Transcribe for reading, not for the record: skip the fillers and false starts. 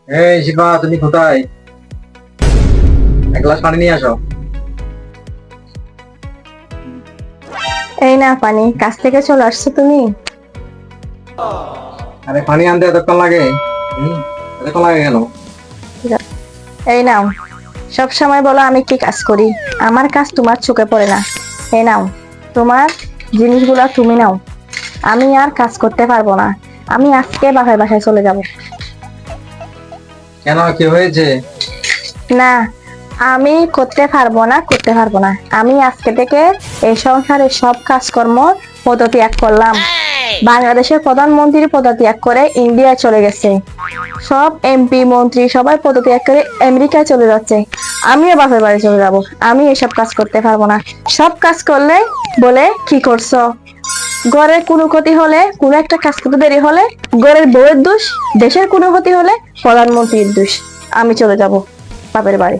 এই শিবা, তুমি কোথায়? এক গ্লাস পানি নিয়ে আসো। এই না পানি, কাছ থেকে চলে আসছো তুমি? আরে পানি আনতে এতক্ষণ লাগে? এতক্ষণ লাগে কেন? এই নাও, সব সময় বলো আমি কি কাজ করি, আমার কাজ তোমার চোখে পড়ে না। এই নাও, তোমার জিনিসগুলো তুমি নাও, আমি আর কাজ করতে পারবো না। আমি আজকে বাসায় বাসায় চলে যাব। কেন, কি হয়েছে? না, আমি করতে পারবো না। আমি আজকে থেকে এই সংসারের সব কাজকর্ম পদত্যাগ করলাম। বাংলাদেশের প্রধানমন্ত্রী পদত্যাগ করে ইন্ডিয়ায় চলে গেছে, সব এমপি মন্ত্রী সবাই পদত্যাগ করে আমেরিকায় চলে যাচ্ছে। আমিও বাপের বাড়ি চলে যাব। আমি এসব কাজ করতে পারবো না। সব কাজ করলে বলে কি করছো, ঘরের কোনো ক্ষতি হলে, কোনো একটা কাজ করতে দেরি হলে ঘরের বউয়ের দোষ, দেশের কোনো ক্ষতি হলে প্রধানমন্ত্রীর দোষ। আমি চলে যাব বাপের বাড়ি।